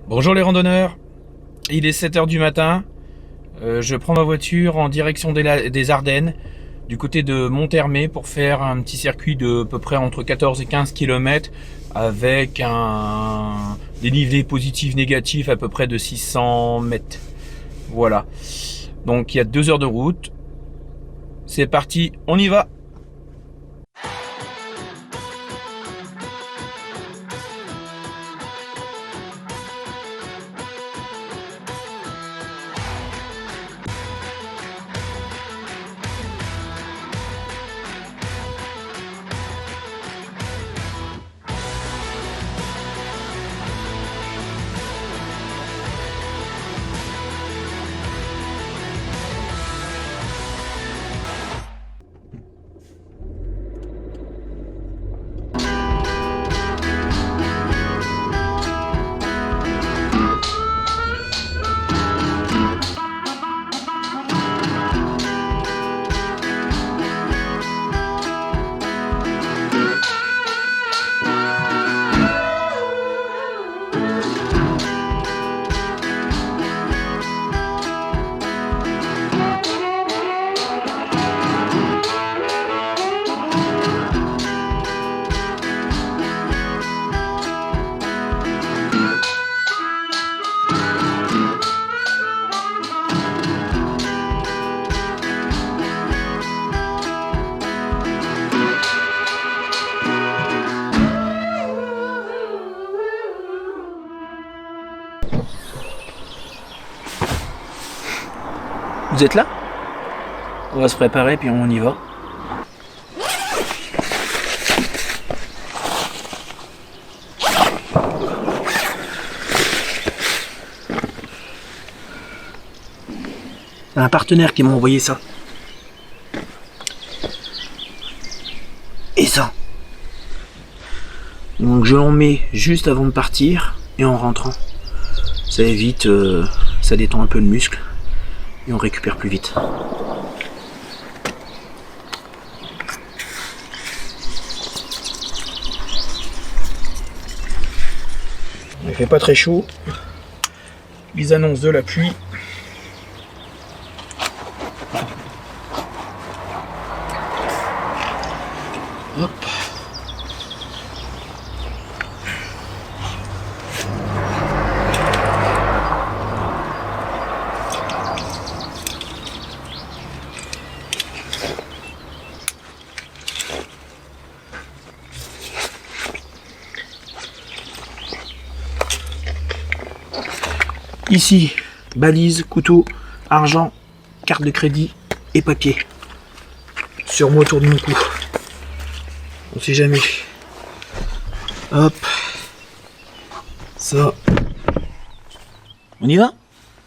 Bonjour les randonneurs, il est 7 h du matin, je prends ma voiture en direction des Ardennes, du côté de Monthermé pour faire un petit circuit de à peu près entre 14 et 15 km avec un dénivelé positif négatif à peu près de 600 mètres. Voilà, donc il y a 2 heures de route, c'est parti, on y va! Vous êtes là? On va se préparer puis on y va. C'est un partenaire qui m'a envoyé ça. Et ça. Donc je l'en mets juste avant de partir et en rentrant. Ça évite, ça détend un peu le muscle. Et on récupère plus vite. Il fait pas très chaud. Ils annoncent de la pluie. Hop. Ici, balise, couteau, argent, carte de crédit et papier. Sur moi autour de mon cou. On sait jamais. Hop. Ça. On y va?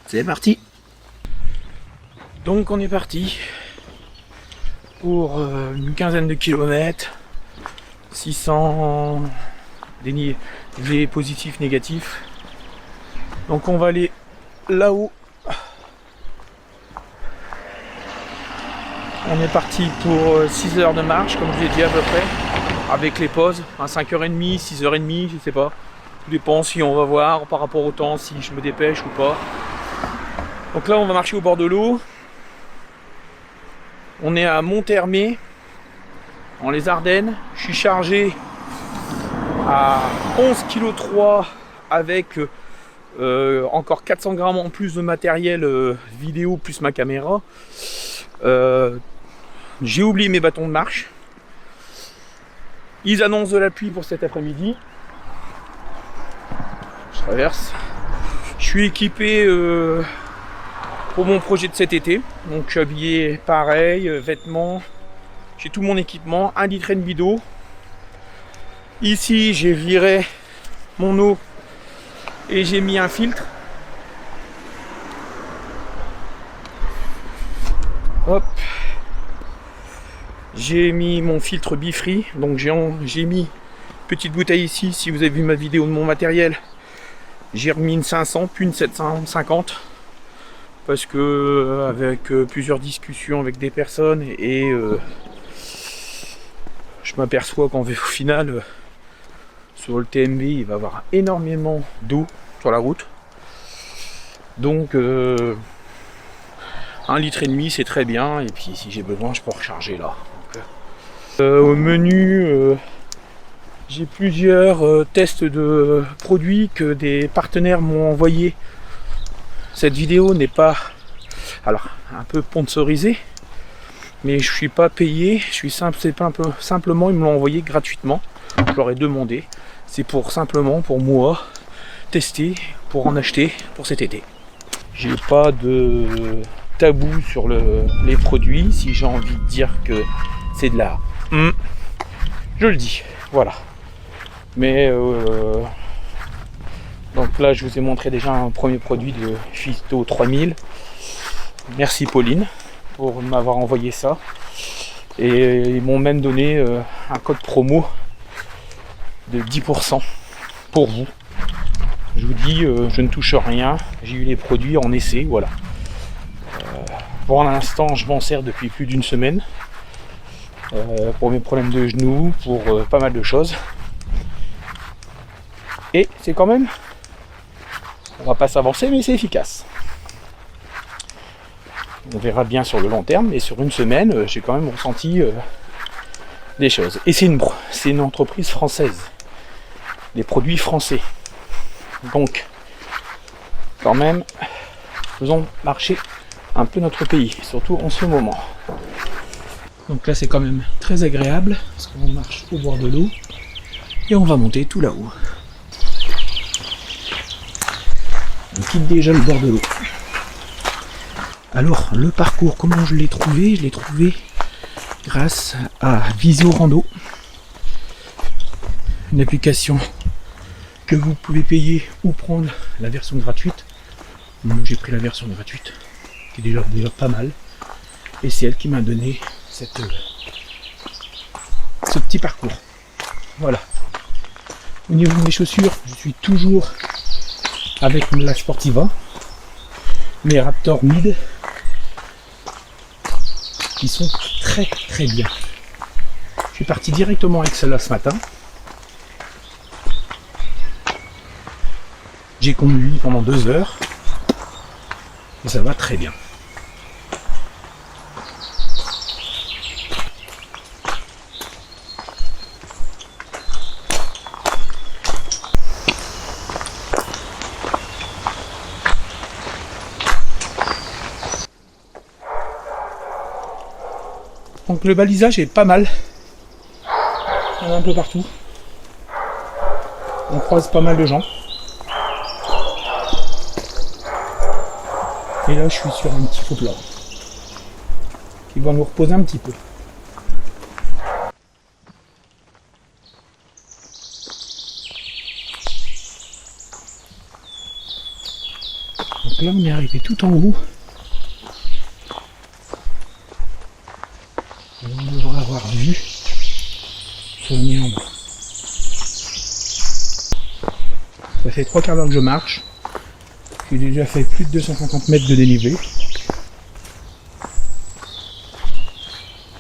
C'est parti. Donc on est parti pour une quinzaine de kilomètres. 600 dénivelés positifs, négatifs. Donc on va aller là-haut. On est parti pour 6 heures de marche, comme je l'ai dit à peu près, avec les pauses, à 5h30, 6h30, je sais pas. Tout dépend si on va voir par rapport au temps, si je me dépêche ou pas. Donc là on va marcher au bord de l'eau. On est à Monthermé, dans les Ardennes. Je suis chargé à 11,3 kg avec encore 400 grammes en plus de matériel vidéo plus ma caméra. J'ai oublié mes bâtons de marche. Ils annoncent de la pluie pour cet après-midi. Je traverse. Je suis équipé pour mon projet de cet été. Donc je suis habillé pareil, vêtements. J'ai tout mon équipement, 1 litre et demi d'eau. Ici j'ai viré mon eau et j'ai mis un filtre. Hop. J'ai mis mon filtre Bifree, donc j'ai mis une petite bouteille ici. Si vous avez vu ma vidéo de mon matériel, j'ai remis une 500 puis une 750 parce que avec plusieurs discussions avec des personnes et je m'aperçois qu'au final sur le TMV il va y avoir énormément d'eau sur la route. Donc 1,5 litre c'est très bien, et puis si j'ai besoin je peux recharger là. Au menu, j'ai plusieurs tests de produits que des partenaires m'ont envoyé. Cette vidéo n'est pas, alors, un peu sponsorisée, mais je suis pas payé, c'est pas un peu, simplement ils me l'ont envoyé gratuitement. Je leur ai demandé, c'est simplement pour moi tester, pour en acheter pour cet été. J'ai pas de tabou sur les produits. Si j'ai envie de dire que c'est de l'art, je le dis, voilà. Mais donc là je vous ai montré déjà un premier produit de Phyto 3000. Merci Pauline pour m'avoir envoyé ça, et ils m'ont même donné un code promo de 10% pour vous. Je vous dis, je ne touche rien, j'ai eu les produits en essai, voilà. Pour l'instant je m'en sers depuis plus d'une semaine, pour mes problèmes de genoux, pour pas mal de choses. Et c'est quand même, on va pas s'avancer, mais c'est efficace. On verra bien sur le long terme, mais sur une semaine, j'ai quand même ressenti des choses. Et c'est une entreprise française, des produits français. Donc, quand même, faisons marcher un peu notre pays, surtout en ce moment. Donc là, c'est quand même très agréable, parce qu'on marche au bord de l'eau, et on va monter tout là-haut. On quitte déjà le bord de l'eau. Alors, le parcours, comment je l'ai trouvé? Je l'ai trouvé grâce à Visio Rando, une application que vous pouvez payer ou prendre la version gratuite. Moi, j'ai pris la version gratuite, qui est déjà pas mal. Et c'est elle qui m'a donné ce petit parcours. Voilà. Au niveau de mes chaussures, je suis toujours avec la Sportiva, mes Raptor Mid, qui sont très très bien. Je suis parti directement avec celle-là ce matin. J'ai conduit pendant 2 heures et ça va très bien. Donc le balisage est pas mal. Il y en a un peu partout. On croise pas mal de gens. Et là je suis sur un petit faux plat qui va nous reposer un petit peu. Donc là on est arrivé tout en haut. Et on devrait avoir vue sur le nez en bas. Ça fait 3 quarts d'heure que je marche. J'ai déjà fait plus de 250 mètres de dénivelé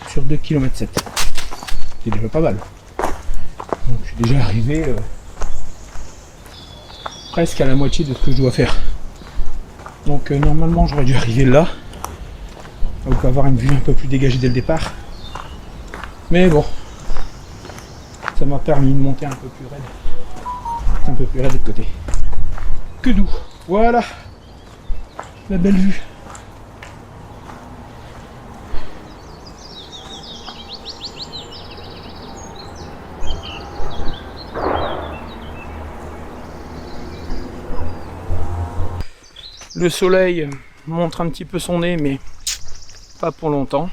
sur 2,7 km. C'est déjà pas mal. Donc je suis déjà arrivé presque à la moitié de ce que je dois faire. Donc normalement j'aurais dû arriver là, donc avoir une vue un peu plus dégagée dès le départ. Mais bon, ça m'a permis de monter un peu plus raide. Un peu plus raide de l'autre côté. Que doux. Voilà la belle vue. Le soleil montre un petit peu son nez, mais pas pour longtemps.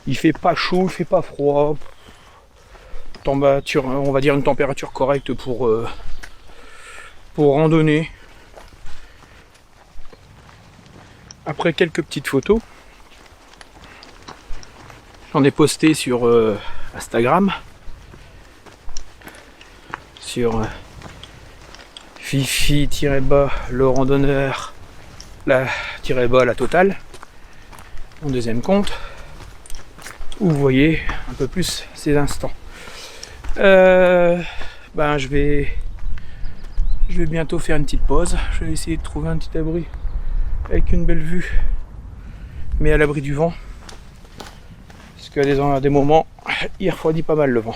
Il fait pas chaud, il fait pas froid. Température, on va dire une température correcte pour randonner. Après quelques petites photos, j'en ai posté sur Instagram, sur Fifi-bas le randonneur, la totale, mon deuxième compte, où vous voyez un peu plus ces instants. Je vais Je vais bientôt faire une petite pause. Je vais essayer de trouver un petit abri avec une belle vue, mais à l'abri du vent. Parce qu'à des moments, il refroidit pas mal le vent.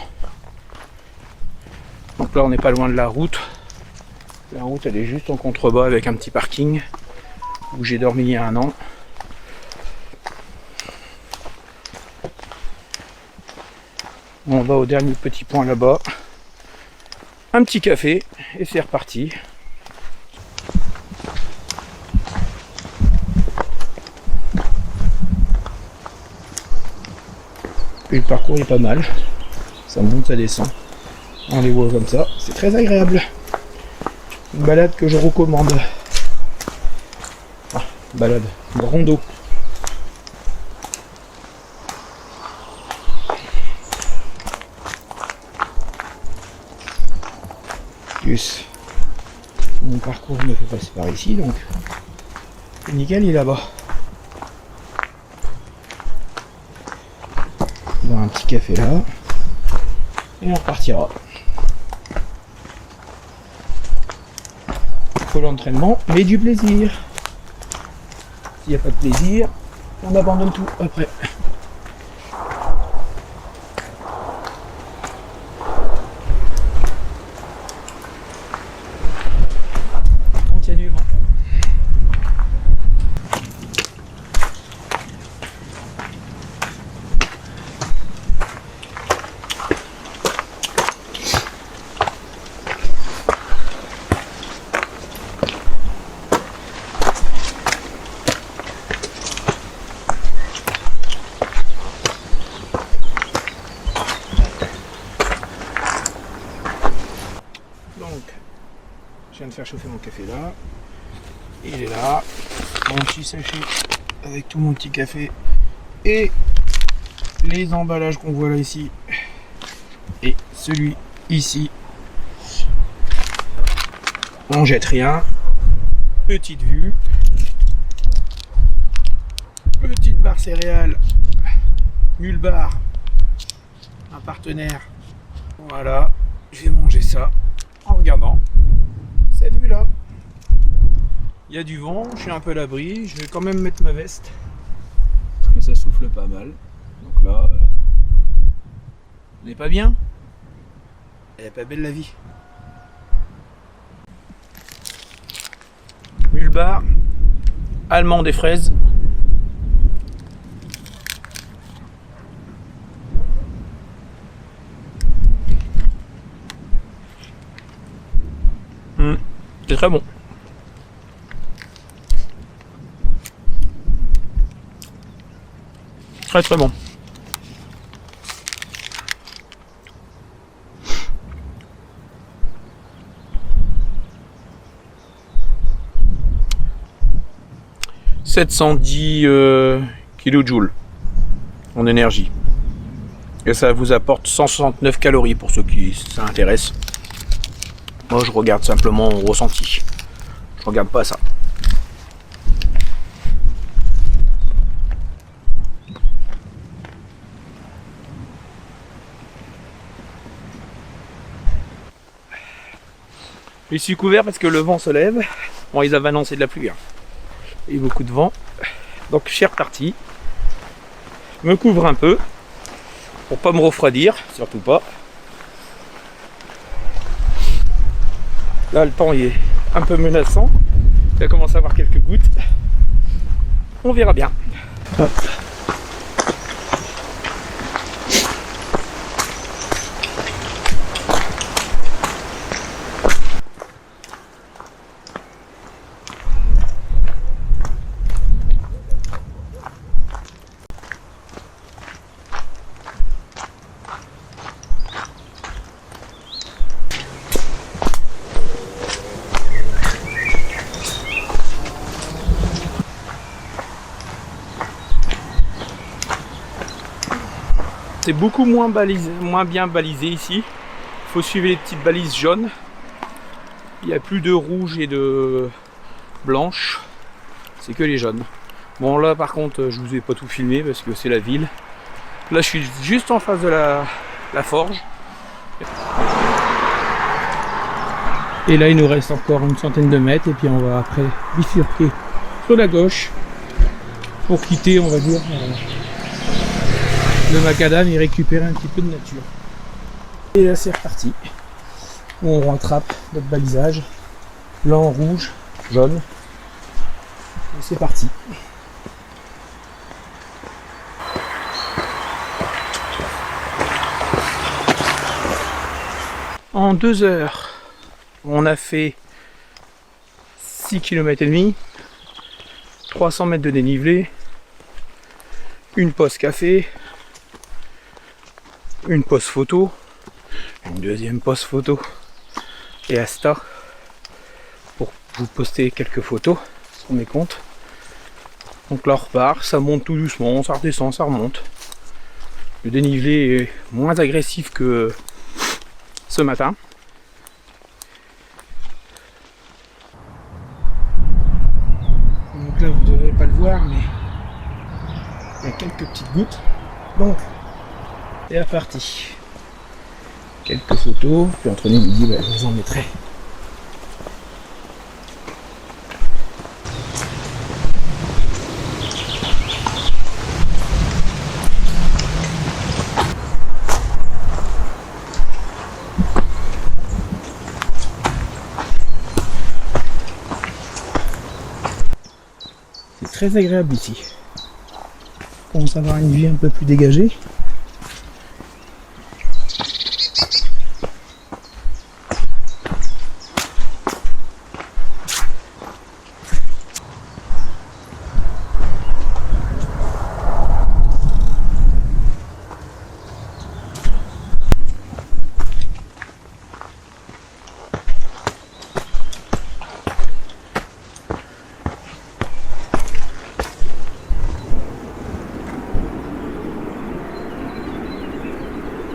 Donc là, on n'est pas loin de la route. La route, elle est juste en contrebas avec un petit parking où j'ai dormi il y a 1 an. On va au dernier petit point là-bas. Un petit café et c'est reparti. Et le parcours est pas mal. Ça monte, ça descend. On les voit comme ça. C'est très agréable. Une balade que je recommande. Ah, balade. Une rando. Plus. Mon parcours me fait passer par ici, donc c'est nickel, il est là-bas. Dans un petit café là. Et on repartira. Faut l'entraînement, mais du plaisir. S'il n'y a pas de plaisir, on abandonne tout après. On tient du vent. Donc, je viens de faire chauffer mon café là. Il est là. Mon petit sachet avec tout mon petit café. Et les emballages qu'on voit là ici. Et celui ici. On jette rien. Petite vue. Petite barre céréales. Mulbar. Un partenaire. Voilà. Je vais manger ça en regardant cette vue là. Il y a du vent, je suis un peu à l'abri, je vais quand même mettre ma veste parce que ça souffle pas mal. Donc là, on n'est pas bien. Elle est pas belle la vie. Mulbar, allemand des fraises. C'est très bon. Très très bon. « 710 kJ en énergie. Et ça vous apporte 169 calories pour ceux qui s'intéressent. Moi je regarde simplement au ressenti. Je regarde pas ça. Je suis couvert parce que le vent se lève. Bon, ils avaient annoncé de la pluie. Hein. Et beaucoup de vent. Donc je suis reparti. Je me couvre un peu. Pour pas me refroidir, surtout pas. Là, le temps il est un peu menaçant. Il va commencer à avoir quelques gouttes. On verra bien. Hop. C'est beaucoup moins bien balisé ici. Il faut suivre les petites balises jaunes. Il n'y a plus de rouge et de blanche. C'est que les jaunes. Bon là par contre je vous ai pas tout filmé parce que c'est la ville. Là je suis juste en face de la forge. Et là il nous reste encore une centaine de mètres et puis on va après bifurquer sur la gauche pour quitter, on va dire, le macadam et récupérer un petit peu de nature. Et là c'est reparti. On rattrape notre balisage blanc, rouge, jaune. Et c'est parti. En 2 heures, on a fait 6 km et demi, 300 mètres de dénivelé, une pause café, une pause photo, une deuxième pause photo et Insta pour vous poster quelques photos sur mes comptes. Donc là on repart, ça monte tout doucement, ça redescend, ça remonte. Le dénivelé est moins agressif que ce matin. Donc là vous ne devez pas le voir, mais il y a quelques petites gouttes. Donc c'est reparti. Quelques photos, puis entre les midi, je vous en mettrai. C'est très agréable ici. On commence à avoir une vue un peu plus dégagée.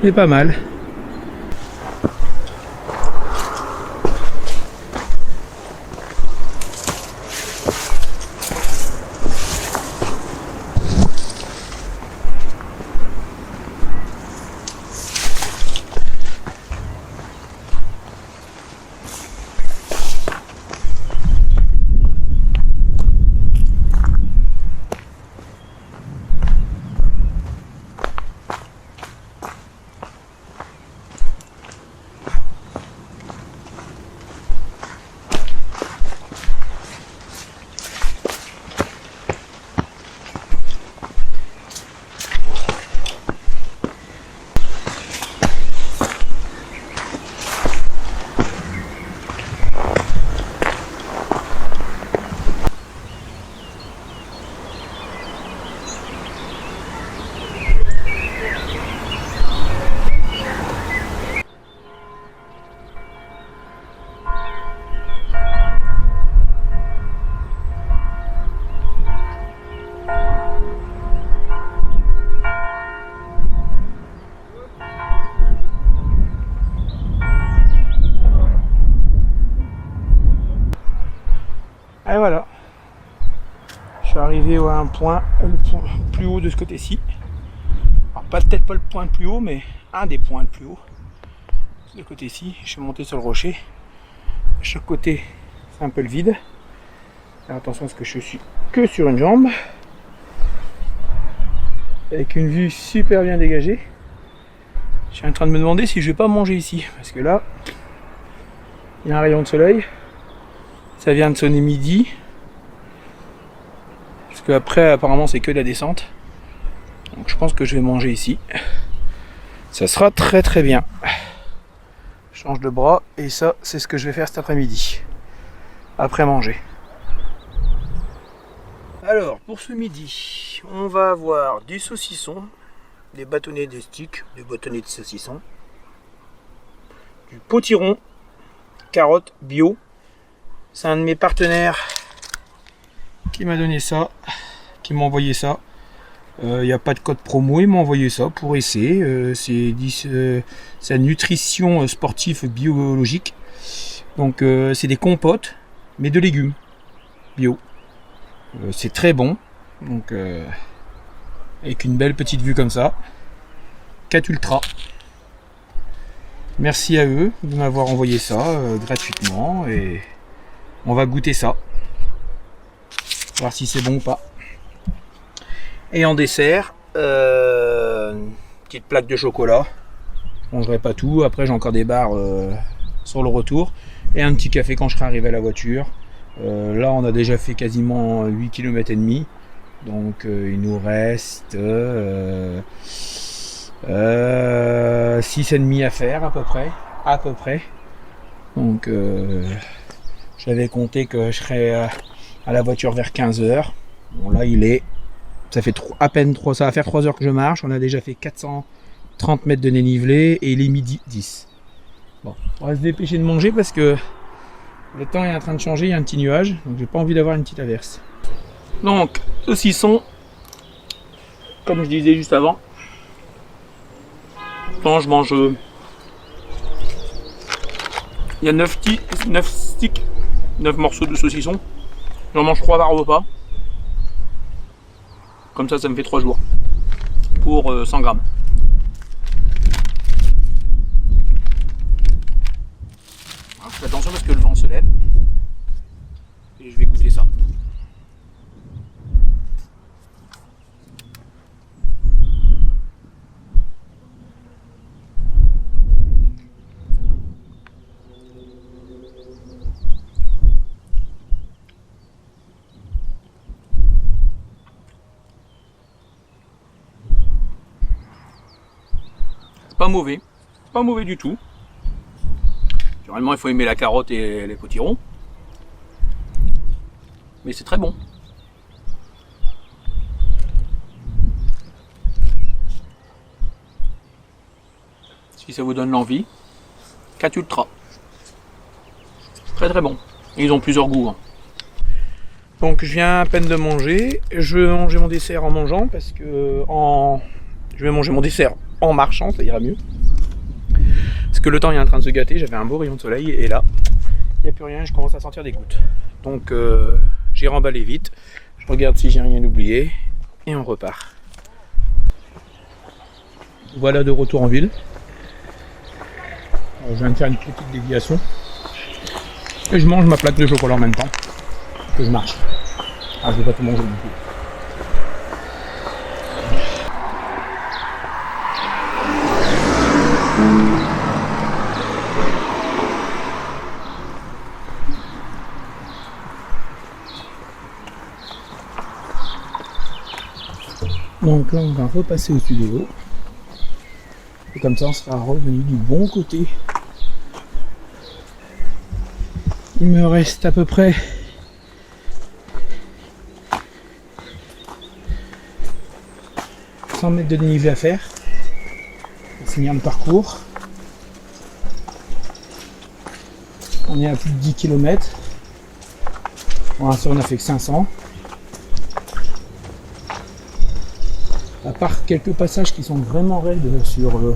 C'est pas mal. Et voilà, je suis arrivé à un point, le point plus haut de ce côté-ci. Alors peut-être pas le point le plus haut, mais un des points le plus haut. De ce côté-ci, je suis monté sur le rocher. De chaque côté, c'est un peu le vide. Alors, attention parce que je suis que sur une jambe. Avec une vue super bien dégagée. Je suis en train de me demander si je vais pas manger ici. Parce que là, il y a un rayon de soleil. Ça vient de sonner midi. Parce que après apparemment c'est que de la descente. Donc je pense que je vais manger ici. Ça sera très très bien. Je change de bras et ça c'est ce que je vais faire cet après-midi. Après manger. Alors pour ce midi, on va avoir du saucisson, des bâtonnets de steak, des bâtonnets de saucisson, du potiron, carottes bio. C'est un de mes partenaires qui m'a donné ça, qui m'a envoyé ça. Il n'y a pas de code promo, il m'a envoyé ça pour essayer. C'est la nutrition sportive biologique. Donc c'est des compotes, mais de légumes bio. C'est très bon. Donc avec une belle petite vue comme ça. 4 Ultra. Merci à eux de m'avoir envoyé ça gratuitement et on va goûter ça. Voir si c'est bon ou pas. Et en dessert, une petite plaque de chocolat. Je mangerai pas tout. Après j'ai encore des barres sur le retour. Et un petit café quand je serai arrivé à la voiture. Là on a déjà fait quasiment 8 km et demi. Donc il nous reste 6,5 à faire à peu près. Donc j'avais compté que je serais à la voiture vers 15h. Bon là ça fait à peine 3, ça va faire 3 heures que je marche. On a déjà fait 430 mètres de dénivelé et il est midi 10. Bon, on va se dépêcher de manger parce que le temps est en train de changer, il y a un petit nuage, donc j'ai pas envie d'avoir une petite averse. Donc, saucisson, comme je disais juste avant. Quand je mange, il y a 9 sticks, 9 morceaux de saucisson. J'en mange 3 par repas. Comme ça me fait 3 jours pour 100 grammes. Alors, je fais attention parce que le vent se lève et je vais goûter ça. Pas mauvais du tout. Généralement il faut aimer la carotte et les potirons, mais c'est très bon. Si ça vous donne l'envie, 4 Ultra, très bon. Et ils ont plusieurs goûts. Donc je viens à peine de manger, je vais manger mon dessert en mangeant parce que je vais manger mon dessert en marchant, ça ira mieux. Parce que le temps est en train de se gâter, j'avais un beau rayon de soleil et là, il n'y a plus rien, je commence à sentir des gouttes. Donc j'ai remballé vite, je regarde si j'ai rien oublié et on repart. Voilà de retour en ville. Alors, je viens de faire une petite déviation et je mange ma plaque de chocolat en même temps que je marche. Ah, je vais pas tout manger du coup. Donc là on va repasser au-dessus de l'eau. Et comme ça on sera revenu du bon côté. Il me reste à peu près 100 mètres de dénivelé à faire pour finir le parcours. On est à plus de 10 km. Pour l'instant on a fait que 500. À part quelques passages qui sont vraiment raides sur le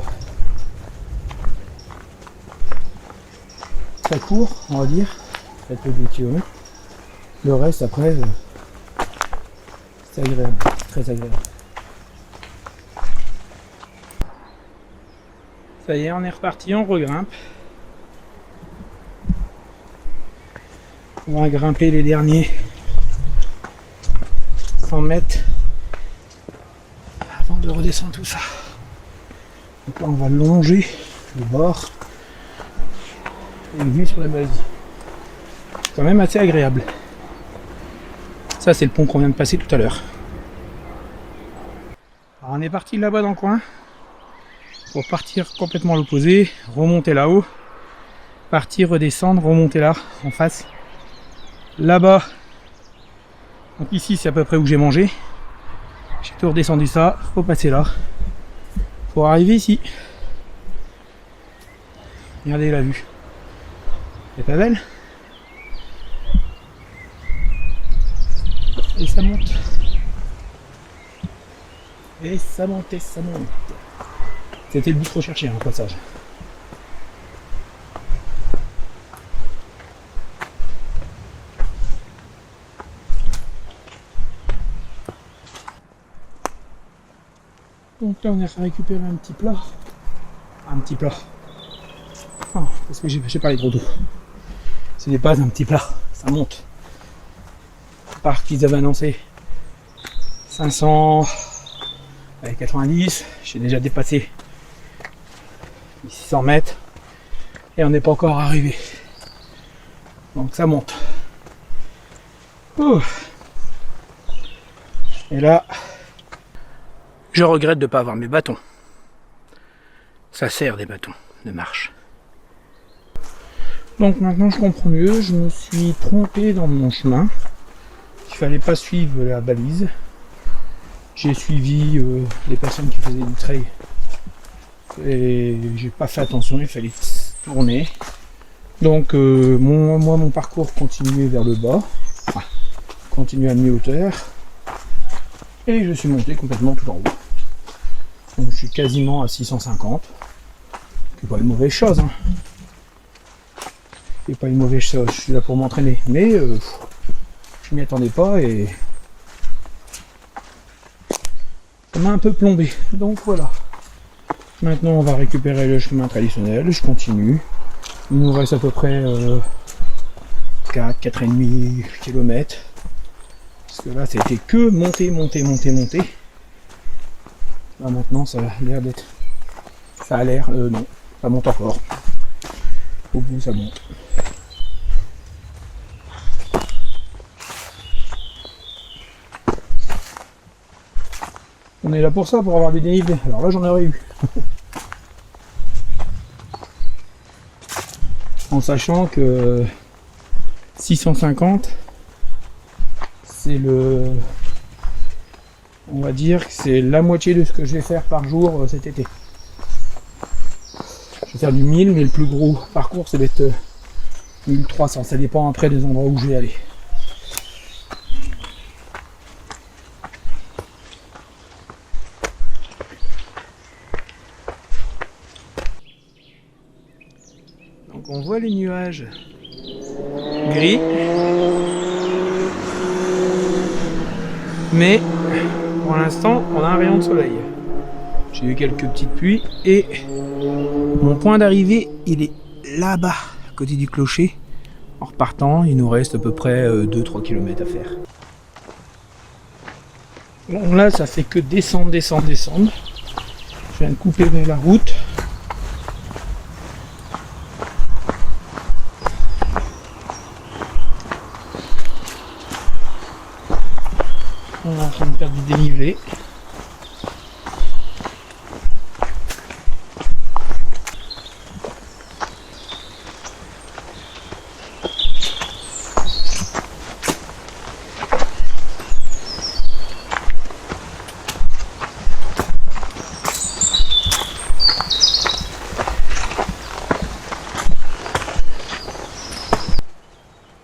très court, on va dire, très peu de kilomètres. Le reste après, c'est agréable, très agréable. Ça y est, on est reparti, on regrimpe. On va grimper les derniers 100 mètres avant de redescendre tout ça. Donc là on va longer le bord et une vue sur la Malaisie. C'est quand même assez agréable. Ça c'est le pont qu'on vient de passer tout à l'heure. Alors on est parti là-bas dans le coin pour partir complètement à l'opposé, remonter là-haut, partir, redescendre, remonter là en face. Là-bas, donc ici c'est à peu près où j'ai mangé. J'ai tout redescendu ça, faut passer là pour arriver ici. Regardez la vue, c'est pas belle? Et ça monte, et ça monte, et ça monte. C'était le but recherché, hein, au passage. Donc là on a récupéré un petit plat, Oh, parce que j'ai parlé trop d'eau. Ce n'est pas un petit plat, ça monte. À part qu'ils avaient annoncé 500, 90, j'ai déjà dépassé les 600 mètres et on n'est pas encore arrivé. Donc ça monte. Ouh. Et là, je regrette de ne pas avoir mes bâtons. Ça sert des bâtons de marche. Donc maintenant je comprends mieux, je me suis trompé dans mon chemin. Il fallait pas suivre la balise. J'ai suivi les personnes qui faisaient du trail. Et j'ai pas fait attention, il fallait tourner. Donc mon parcours continuait vers le bas. Enfin, continuait à mi-hauteur. Et je suis monté complètement tout en haut. Donc je suis quasiment à 650. C'est pas une mauvaise chose. Hein. C'est pas une mauvaise chose, je suis là pour m'entraîner. Mais je m'y attendais pas et ça m'a un peu plombé. Donc voilà. Maintenant on va récupérer le chemin traditionnel, je continue. Il nous reste à peu près 4,5 km. Parce que là c'était que monter. Là maintenant ça a l'air d'être. Ça a l'air. Non, ça monte encore. Au bout ça monte. On est là pour ça, pour avoir des dénivelés. Alors là j'en aurais eu. En sachant que 650 c'est le. On va dire que c'est la moitié de ce que je vais faire par jour cet été. Je vais faire du 1000, mais le plus gros parcours c'est d'être 1300. Ça dépend après des endroits où je vais aller. Donc on voit les nuages gris, mais pour l'instant on a un rayon de soleil. J'ai eu quelques petites pluies et mon point d'arrivée il est là-bas, à côté du clocher. En repartant, il nous reste à peu près 2-3 km à faire. Bon là ça fait que descendre. Je viens de couper la route. On est en train de faire du dénivelé.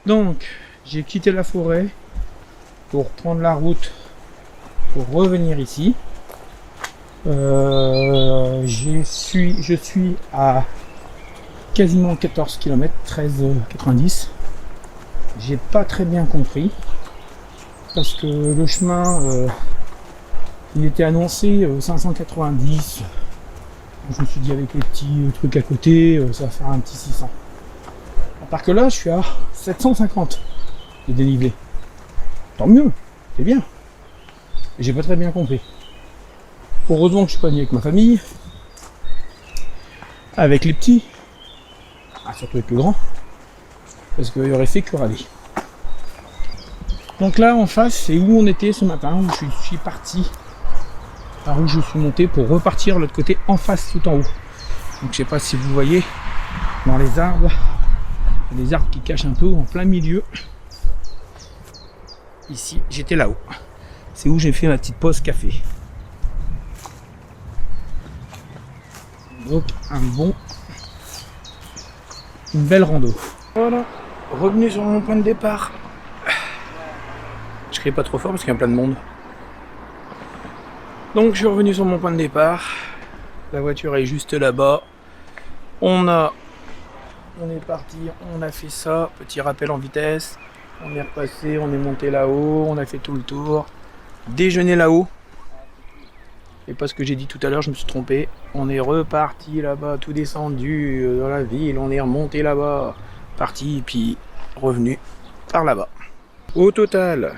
Donc, j'ai quitté la forêt pour prendre la route pour revenir ici. Je suis à quasiment 14 km, 13,90. J'ai pas très bien compris parce que le chemin il était annoncé 590. Je me suis dit avec les petits trucs à côté, ça va faire un petit 600. À part que là, je suis à 750 de dénivelé. Tant mieux, c'est bien. Et j'ai pas très bien compris. Heureusement que je suis pas venu avec ma famille, avec les petits, surtout avec le grand, parce qu'il aurait fait que râler. Donc là, en face, c'est où on était ce matin, où je suis parti, par où je suis monté pour repartir de l'autre côté, en face, tout en haut. Donc je sais pas si vous voyez, dans les arbres, des arbres qui cachent un peu en plein milieu. Ici, j'étais là-haut. C'est où j'ai fait ma petite pause café. Donc une belle rando. Voilà, revenu sur mon point de départ. Je crie pas trop fort parce qu'il y a plein de monde. Donc je suis revenu sur mon point de départ. La voiture est juste là-bas. On est parti, on a fait ça, petit rappel en vitesse. On est repassé, on est monté là-haut, on a fait tout le tour. Déjeuner là-haut. et pas ce que j'ai dit tout à l'heure, je me suis trompé. On est reparti là-bas, tout descendu dans la ville, on est remonté là-bas, parti, puis revenu par là-bas. Au total,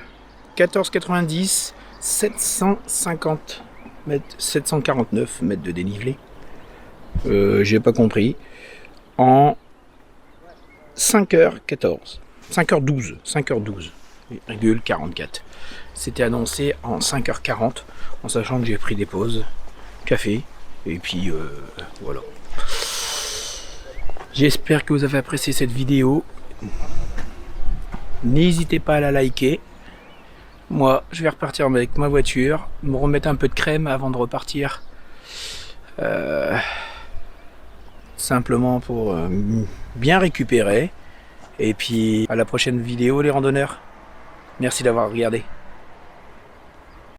14,90, 750 mètres, 749 mètres de dénivelé. J'ai pas compris. En 5h14, 5h12, 5h12,44. C'était annoncé en 5h40, en sachant que j'ai pris des pauses, café, et puis voilà. J'espère que vous avez apprécié cette vidéo. N'hésitez pas à la liker. Moi, je vais repartir avec ma voiture, me remettre un peu de crème avant de repartir. Simplement pour bien récupérer. Et puis à la prochaine vidéo les randonneurs. Merci d'avoir regardé.